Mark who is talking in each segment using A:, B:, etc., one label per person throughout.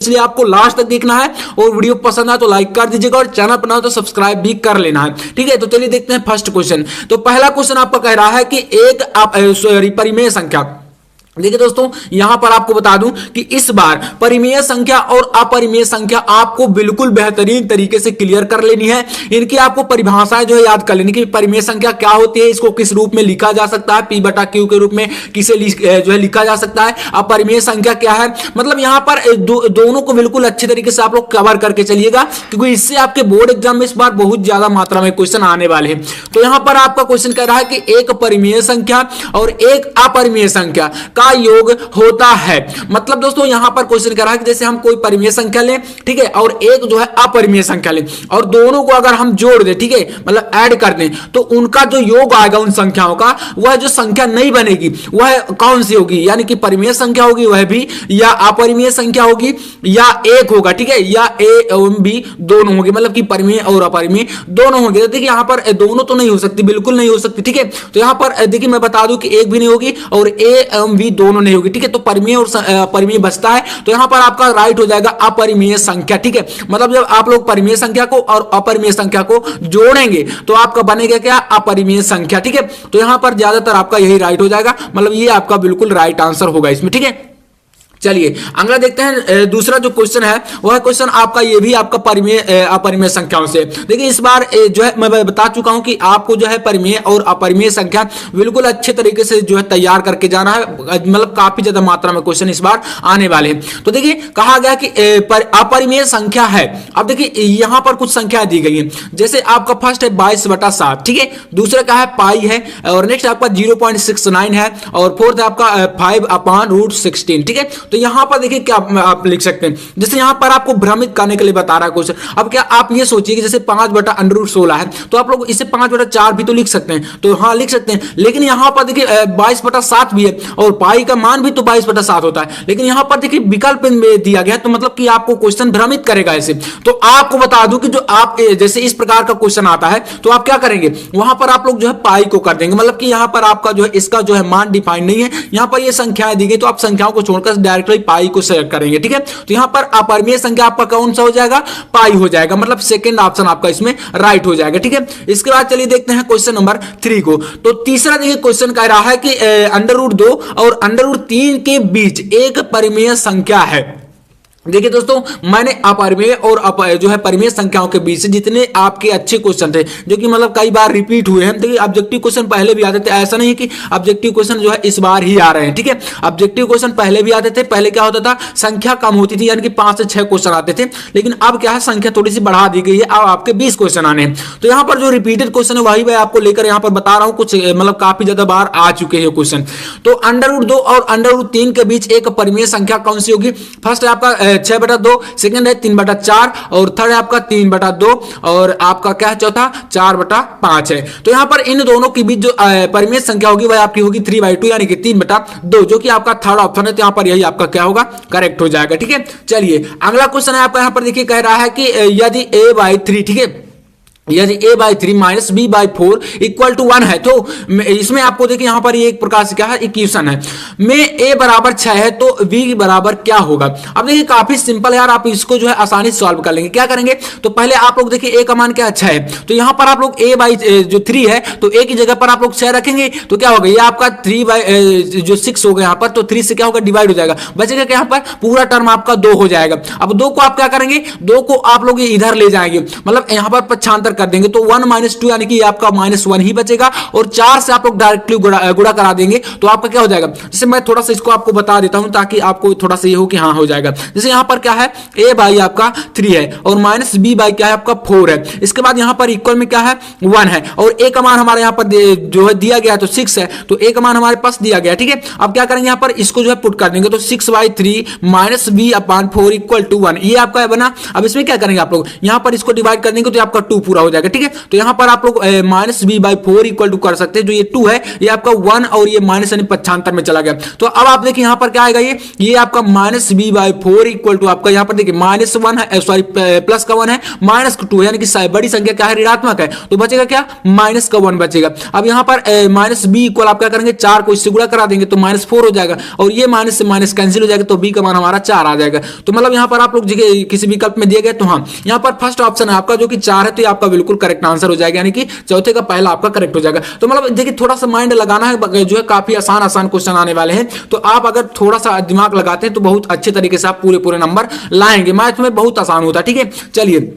A: इसलिए आपको लास्ट तक देखना है और वीडियो पसंद आए तो लाइक कर दीजिएगा और चैनल पर ना हो तो सब्सक्राइब भी कर लेना है। ठीक है, तो चलिए देखते हैं फर्स्ट क्वेश्चन। तो पहला क्वेश्चन आपका कह रहा है कि एक परिमेय संख्या। देखिए दोस्तों, यहां पर आपको बता दूं कि इस बार परिमेय संख्या और अपरिमेय संख्या आपको बिल्कुल बेहतरीन तरीके से क्लियर कर लेनी है। इनकी आपको परिभाषाएं जो है याद कर लेनी कि परिमेय संख्या क्या होती है, इसको किस रूप में लिखा जा सकता है, P बटा Q के रूप में किसे जो है लिखा जा सकता है, अपरिमेय संख्या क्या है। मतलब यहां पर दोनों को बिल्कुल अच्छे तरीके से आप लोग कवर करके चलिएगा, क्योंकि इससे आपके बोर्ड एग्जाम में इस बार बहुत ज्यादा मात्रा में क्वेश्चन आने वाले हैं। तो यहां पर आपका क्वेश्चन कह रहा है कि एक परिमेय संख्या और एक अपरिमेय संख्या का योग होता है। मतलब दोस्तों यहां पर क्वेश्चन कर रहा है कि जैसे हम कोई परिमेय संख्या लें, ठीक है, और एक जो है अपरिमेय संख्या लें और दोनों को अगर हम जोड़ दें, ठीक है, मतलब ऐड कर दें, तो उनका जो योग आएगा उन संख्याओं का, वह जो संख्या नहीं बनेगी वह कौन सी होगी, यानी कि परिमेय संख्या होगी वह भी, या अपरिमेय संख्या होगी, या एक होगा, ठीक है, या ए एवं बी दोनों होंगे, मतलब कि परिमेय और अपरिमेय दोनों होंगे। तो देखिए यहां पर दोनों तो नहीं हो सकती, बिल्कुल नहीं हो सकती। ठीक है, तो यहां पर देखिए मैं बता दूं कि एक भी नहीं होगी और ए एवं बी दोनों नहीं होगी। ठीक है, तो परिमेय और अपरिमेय बचता है, तो यहां पर आपका राइट हो जाएगा अपरिमेय संख्या। ठीक है, मतलब जब आप लोग परिमेय संख्या को और अपरिमेय संख्या को जोड़ेंगे तो आपका बनेगा क्या, अपरिमेय संख्या। ठीक है, तो यहां पर ज्यादातर आपका यही राइट हो जाएगा, मतलब ये आपका बिल्कुल राइट आंसर होगा इसमें। ठीक है, चलिए अगला देखते हैं। दूसरा जो क्वेश्चन है वह क्वेश्चन आपका ये भी आपका परिमेय अपरिमेय संख्याओं से। देखिए इस बार जो है मैं बता चुका हूं कि आपको जो है परिमेय और अपरिमेय संख्या बिल्कुल अच्छे तरीके से जो है तैयार करके जाना है, मतलब काफी ज्यादा मात्रा में क्वेश्चन इस बार आने वाले हैं। तो देखिए कहा गया कि अपरिमेय संख्या है। अब देखिए यहां पर कुछ संख्या दी गई है, जैसे आपका फर्स्ट है 22/7, ठीक है, दूसरा का है पाई है, और नेक्स्ट आपका 0.69 है, और फोर्थ है आपका 5/√16। ठीक है, तो यहां पर देखिए क्या आप लिख सकते हैं, जैसे यहां पर आपको भ्रमित करने के लिए बता रहा है क्वेश्चन। अब क्या आप ये सोचिए कि जैसे 5/√16 है, तो आप लोग इसे 5/4 भी तो लिख सकते हैं, तो हाँ लिख सकते हैं, लेकिन यहां पर देखिए 22/7 भी है और पाई का मान भी तो 22/7 होता है, लेकिन यहां पर देखिए विकल्प में दिया गया, तो मतलब कि आपको क्वेश्चन भ्रमित करेगा ऐसे। तो आपको बता दूं कि जो आप जैसे इस प्रकार का क्वेश्चन आता है तो आप क्या करेंगे, वहां पर आप लोग जो है पाई को कर देंगे, मतलब कि यहां पर आपका जो है इसका जो है मान डिफाइन नहीं है, यहां पर ये संख्याएं दी गई, तो आप संख्याओं को छोड़कर डायरेक्टली पाई को सेलेक्ट करेंगे। ठीक है, तो यहां पर अपरिमेय संख्या आपका कौन सा हो जाएगा, पाई हो जाएगा, मतलब सेकंड ऑप्शन आपका इसमें राइट हो जाएगा। ठीक है, इसके बाद चलिए देखते हैं क्वेश्चन नंबर 3 को। तो तीसरा देखिए क्वेश्चन कह रहा है कि √2 और √3 के बीच एक परिमेय संख्या है। देखिए दोस्तों, मैंने अपरिमेय और जो है परिमेय संख्याओं के बीच से जितने आपके अच्छे क्वेश्चन थे, जो कि मतलब कई बार रिपीट हुए हैं, देखिए ऑब्जेक्टिव क्वेश्चन पहले भी आते थे, ऐसा नहीं कि ऑब्जेक्टिव क्वेश्चन जो है इस बार ही आ रहे हैं। ठीक है, ऑब्जेक्टिव क्वेश्चन पहले भी आते थे, पहले क्या होता था, संख्या कम होती थी, यानी कि 5 से 6 क्वेश्चन आते थे, लेकिन अब क्या है, संख्या थोड़ी सी बढ़ा दी गई है, अब आपके 20 क्वेश्चन आने हैं। तो यहाँ पर जो रिपीटेड क्वेश्चन है वही मैं आपको लेकर यहाँ पर बता रहा हूँ, कुछ मतलब काफी ज्यादा बार आ चुके हैं क्वेश्चन। तो √2 और √3 के बीच एक परिमेय संख्या कौन सी होगी। फर्स्ट है आपका 6/2, सेकंड है 3/4, और थर्ड है आपका 3/2, और आपका क्या है चौथा 4/5 है। तो यहां पर इन दोनों के बीच जो परिमेय संख्या होगी वह आपकी होगी 3/2, यानी कि 3/2, जो कि आपका थर्ड ऑप्शन है, तो यहां पर यही आपका क्या होगा, करेक्ट हो जाएगा। ठीक है, चलिए अगला क्वेश्चन है आपका, यहां पर देखिए कह रहा है कि यदि a/3, ठीक है, यदि a/3 - b/4 = 1 है, तो इसमें आपको देखिए यहां पर ये एक प्रकार से क्या है, इक्वेशन है, में a बराबर 6 है तो b बराबर क्या होगा। अब देखिए काफी सिंपल यार, आप इसको जो है आसानी से सॉल्व कर लेंगे। क्या करेंगे, तो पहले आप लोग देखिए a का मान क्या है, 6 है, तो यहां पर आप लोग a/3 है, तो a की जगह पर आप लोग 6 रखेंगे, तो क्या होगा, ये आपका 3/6 होगा यहाँ पर, तो 3 से क्या होगा, डिवाइड हो जाएगा, बचेगा क्या, यहाँ पर पूरा टर्म आपका 2 हो जाएगा। अब 2 को आप क्या करेंगे, 2 को आप लोग इधर ले जाएंगे, मतलब यहाँ पर पक्षांतर कर देंगे, तो 1 - 2 यानी कि आपका -1 ही बचेगा, और 4 से आप लोग डायरेक्टली गुणा करा देंगे, तो आपका क्या हो जाएगा। जैसे मैं थोड़ा सा इसको आपको बता देता हूं ताकि आपको थोड़ा सा ये हो कि हाँ हो जाएगा। जैसे यहां पर क्या है, a/ आपका 3 है और -b/ क्या है आपका 4 है, इसके बाद यहां पर इक्वल में क्या है 1 है, और a का मान हमारे यहां पर जो है दिया गया है तो 6 है, तो a का मान हमारे पास दिया गया। ठीक है, अब क्या करेंगे, यहां पर इसको जो है पुट कर देंगे, तो 6/3 - b/4 = 1, ये आपका बना। अब इसमें क्या करेंगे आप लोग, यहां पर इसको डिवाइड कर देंगे तो आपका 2 पूरा पूरा हो जाएगा। ठीक है, तो यहाँ पर आप लोग -b/4 इक्वल टू कर सकते हैं। जो ये 2 है ये आपका 1 और ये माइनस यानी 75 में चला गया। तो अब आप देखिए यहाँ पर क्या आएगा, ये आपका -b/4 इक्वल टू आपका यहाँ पर देखिए -1 है, सॉरी प्लस का 1 है, माइनस का 2 यानी कि बड़ी संख्या क्या है, ऋणात्मक है, तो बचेगा क्या, माइनस का 1 बचेगा। अब यहाँ पर -b इक्वल आप क्या करेंगे, 4 को इससे गुणा करा देंगे तो -4 हो जाएगा, और ये माइनस से माइनस कैंसिल हो जाएगा, तो b का मान हमारा 4 आ जाएगा। तो मतलब यहाँ पर आप लोग किसी विकल्प में दिए गए तो हाँ, यहाँ पर फर्स्ट ऑप्शन है आपका जो कि 4 है, तो ये आपका बिल्कुल करेक्ट आंसर हो जाएगा, यानी कि चौथे का पहला आपका करेक्ट हो जाएगा। तो मतलब देखिए थोड़ा सा माइंड लगाना है, जो है काफी आसान क्वेश्चन आने वाले हैं, तो आप अगर थोड़ा सा दिमाग लगाते हैं तो बहुत अच्छे तरीके से आप पूरे नंबर लाएंगे। मैथ में बहुत आसान होता है। ठीक है, चलिए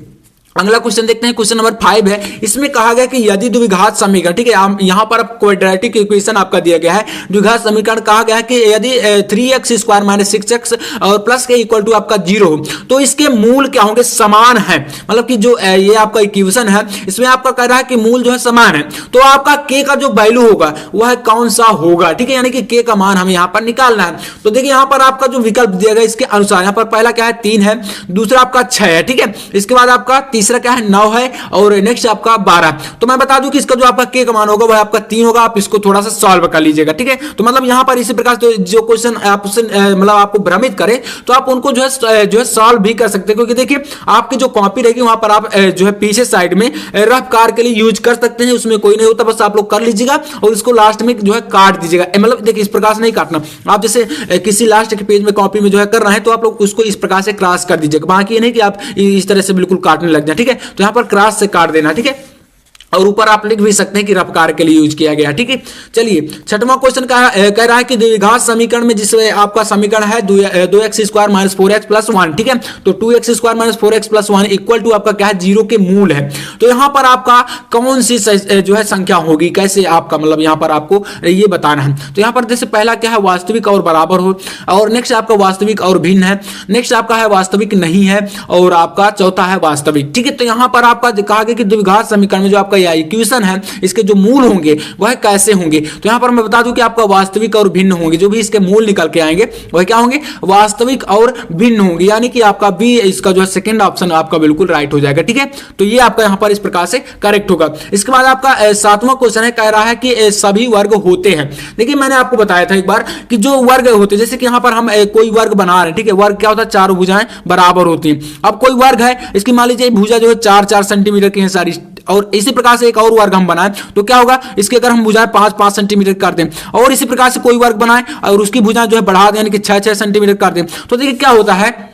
A: अगला क्वेश्चन देखते हैं। क्वेश्चन नंबर 5 है, इसमें कहा गया कि यदि द्विघात समीकरण, ठीक है, यहाँ पर क्वाड्रेटिक इक्वेशन आपका दिया गया है, द्विघात समीकरण कहा गया है कि यदि 3x² - 6x और प्लस के इक्वल टू आपका 0 हो तो इसके मूल क्या होंगे, समान है। मतलब कि जो ये आपका इक्वेशन है इसमें आपका कह रहा है कि मूल जो है समान है, तो आपका k का जो वैल्यू होगा वह कौन सा होगा। ठीक है, यानी कि k का मान हमें यहाँ पर निकालना है। तो देखिए यहाँ पर आपका जो विकल्प दिया गया इसके अनुसार, यहाँ पर पहला क्या है 3 है, दूसरा आपका 6 है। ठीक है, इसके बाद आपका तीसरा क्या है 9 है, और नेक्स्ट आपका 12। तो मैं बता दूं कि इसका जो आपका k का मान होगा वह आपका 3 होगा। आप इसको थोड़ा सा सॉल्व कर लीजिएगा। ठीक है, तो मतलब यहां पर इसी प्रकार से जो क्वेश्चन आपसे मतलब आपको भ्रमित करे तो आप उनको जो है सॉल्व भी कर सकते हैं, क्योंकि देखिए आपकी जो कॉपी रहेगी वहां पर आप जो है पीछे साइड में रफ कार के लिए यूज कर सकते हैं, उसमें कोई नहीं होता, बस आप लोग कर लीजिएगा और इसको लास्ट में जो है काट दीजिएगा। मतलब देखिए इस प्रकार से नहीं काटना, आप जैसे किसी लास्ट के पेज में कॉपी में जो है कर रहे हैं तो आप लोग उसको इस प्रकार से क्रॉस कर दीजिएगा, बाकी ये नहीं कि आप इस तरह से बिल्कुल काटने लग जाए। ठीक है, तो यहाँ पर क्रॉस से काट देना। ठीक है, और ऊपर आप लिख भी सकते हैं कि रफ्तार के लिए यूज किया गया। ठीक है, चलिए छठवां क्वेश्चन कह रहा है कि द्विघात समीकरण में जिसमें आपका समीकरण है 2x² - 4x + 1। ठीक है, तो 2x² - 4x + 1 इक्वल टू आपका क्या है 0 के मूल है। तो यहां पर आपका कौन सी जो है संख्या होगी, कैसे आपका मतलब यहां पर आपको ये बताना है। तो यहां पर जैसे पहला क्या है वास्तविक और बराबर हो, और नेक्स्ट आपका वास्तविक और भिन्न है, नेक्स्ट आपका है वास्तविक नहीं है, और आपका चौथा है वास्तविक। ठीक है, तो यहां पर आपका कहा गया कि द्विघात समीकरण में जो आपका इक्वेशन है इसके जो मूल होंगे वह कैसे होंगे। तो यहां पर मैं बता दूं कि आपका वास्तविक और भिन्न होंगे, जो भी इसके मूल निकल के आएंगे वह क्या होंगे, वास्तविक और भिन्न होंगे, यानी कि आपका बी इसका जो है सेकंड ऑप्शन आपका बिल्कुल राइट हो जाएगा। ठीक है, तो ये आपका यहां पर इस प्रकार से करेक्ट होगा। इसके बाद आपका 7वां क्वेश्चन है, कह रहा है कि सभी वर्ग होते हैं। देखिए मैंने आपको बताया था एक बार कि जो वर्ग होते हैं, जैसे कि यहां पर हम कोई वर्ग बना रहे हैं। ठीक है, वर्ग क्या होता है, चारों भुजाएं बराबर होती हैं। अब कोई वर्ग है, इसकी मान लीजिए भुजा जो है 4-4 सेंटीमीटर की है सारी, और इसी प्रकार से एक और वर्ग हम बनाएं तो क्या होगा, इसके अगर हम भुजाएं 5-5 सेंटीमीटर कर दें, और इसी प्रकार से कोई वर्ग बनाएं और उसकी भुजाएं जो है बढ़ा दें यानी कि 6-6 सेंटीमीटर कर दें, तो देखिए क्या होता है,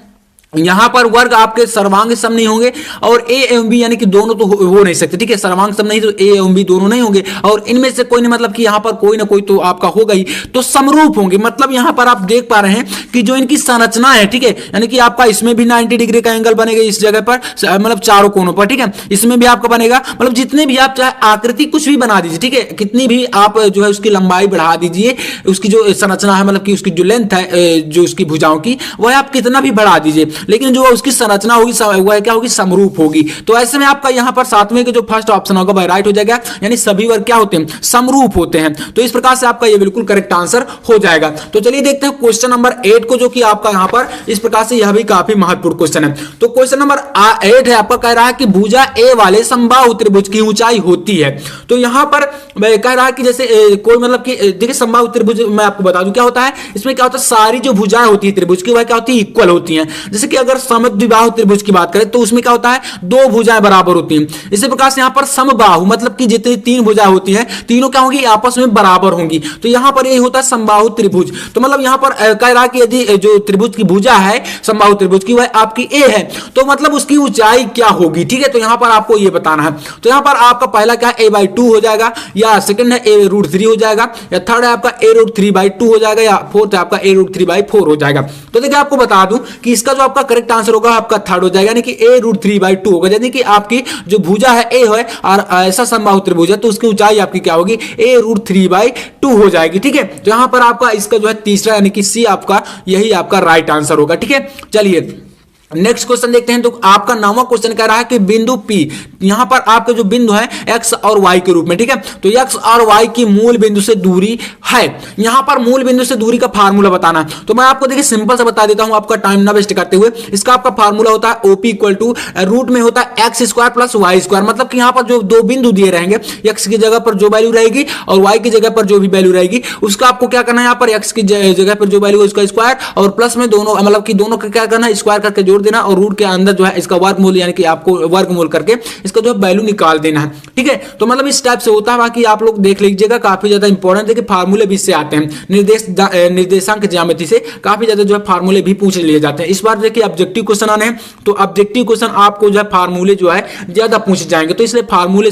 A: यहां पर वर्ग आपके सर्वांग सम नहीं होंगे, और ए एवं बी यानी कि दोनों तो हो नहीं सकते। ठीक है, सर्वांग सम नहीं तो ए एवं बी दोनों नहीं होंगे, और इनमें से कोई नहीं, मतलब कि यहां पर कोई ना कोई तो आपका होगा ही, तो समरूप होंगे। मतलब यहां पर आप देख पा रहे हैं कि जो इनकी संरचना है, ठीक है, यानी कि आपका इसमें भी 90 डिग्री का एंगल बनेगा इस जगह पर, मतलब चारों कोनों पर। ठीक है, इसमें भी आपका बनेगा, मतलब जितने भी आप चाहे आकृति कुछ भी बना दीजिए। ठीक है, कितनी भी आप जो है उसकी लंबाई बढ़ा दीजिए, उसकी जो संरचना है मतलब कि उसकी जो लेंथ है जो उसकी भुजाओं की, वह आप कितना भी बढ़ा दीजिए, लेकिन जो उसकी संरचना होगी वह क्या होगी, समरूप होगी। तो ऐसे में आपका यहां पर 7वें के जो फर्स्ट ऑप्शन होगा वह राइट हो जाएगा, यानी सभी वर्ग क्या होते हैं, समरूप होते हैं। तो इस प्रकार से आपका ये बिल्कुल करेक्ट आंसर हो जाएगा। तो चलिए देखते हैं क्वेश्चन नंबर 8 को, जो कि आपका यहां पर इस प्रकार से यह भी काफी महत्वपूर्ण क्वेश्चन है। तो क्वेश्चन नंबर 8 है, आपका कह रहा है कि भुजा ए वाले समबाहु त्रिभुज की ऊंचाई होती है। तो यहां पर कह रहा है कि जैसे कोई मतलब कि देखिए समबाहु त्रिभुज मैं आपको बता दूं क्या होता है, इसमें क्या होता है, सारी जो भुजाएं होती है त्रिभुज की वह क्या होती है, इक्वल होती हैं। जैसे कि अगर समद्विबाहु त्रिभुज की बात करें तो उसमें क्या होता है, दो भुजाएं बराबर होती हैं। इसी प्रकार से यहां पर समबाहु मतलब कि जितनी 3 भुजाएं होती हैं तीनों क्या होंगी, आपस में बराबर होंगी। तो यहां पर यही होता है समबाहु त्रिभुज। तो मतलब यहां पर कह रहा है कि यदि जो त्रिभुज की भुजा है समबाहु त्रिभुज की वह आपकी ए है, तो मतलब उसकी ऊंचाई क्या होगी। ठीक है, तो यहां पर आपको यह बताना है। तो यहां पर आपका पहला क्या a/2 हो जाएगा, या सेकंड है a√3 हो जाएगा, या थर्ड है आपका a√3/2 हो जाएगा, या फोर्थ है आपका a√3/4 हो जाएगा। तो देखिए आपको बता दूं कि इसका जो आपका करेक्ट आंसर होगा आपका थर्ड हो जाएगा, यानी कि a√3/2 होगा। यानी कि आपकी जो भुजा है ए है और ऐसा समबाहु त्रिभुज है तो उसकी ऊंचाई आपकी क्या होगी, a√3/2 हो जाएगी। ठीक है, तो यहां पर आपका इसका जो है तीसरा यानी कि सी आपका यही आपका राइट आंसर होगा। ठीक है, चलिए नेक्स्ट क्वेश्चन देखते हैं। तो आपका 9वां क्वेश्चन कह रहा है कि बिंदु P, यहां पर आपके जो बिंदु है x और y के रूप में, ठीक है। तो x और y की मूल बिंदु से दूरी है। यहां पर मूल बिंदु से दूरी का फार्मूला बताना है। तो मैं आपको देखिए सिंपल सा बता देता हूं, आपका टाइम ना वेस्ट करते हुए। इसका आपका फार्मूला होता है OP इक्वल टू रूट में होता है x square plus Y square. मतलब कि यहां पर जो दो बिंदु दिए रहेंगे, x की जगह पर जो वैल्यू रहेगी और y की जगह पर जो भी वैल्यू रहेगी, उसका आपको क्या करना है, यहां पर x की जगह पर जो वैल्यू है उसका स्क्वायर और प्लस में दोनों, मतलब कि दोनों का क्या करना है, स्क्वायर करके जोड़ देना और रूट के अंदर जो है इसका वर्गमूल, यानी कि आपको वर्गमूल करके इसका जो है वैल्यू निकाल देना है, ठीक है। तो मतलब इस टाइप से होता है। बाकी आप लोग देख लीजिएगा, काफी ज्यादा इंपॉर्टेंट है कि फार्मूले भी इससे आते हैं, निर्देशांक ज्यामिति से काफी ज्यादा जो है फार्मूले भी पूछ लिए जाते हैं। इस बार देखिए ऑब्जेक्टिव क्वेश्चन आने हैं, तो ऑब्जेक्टिव क्वेश्चन आपको जो है फार्मूले जो है ज्यादा पूछे जाएंगे, तो इसलिए फार्मूले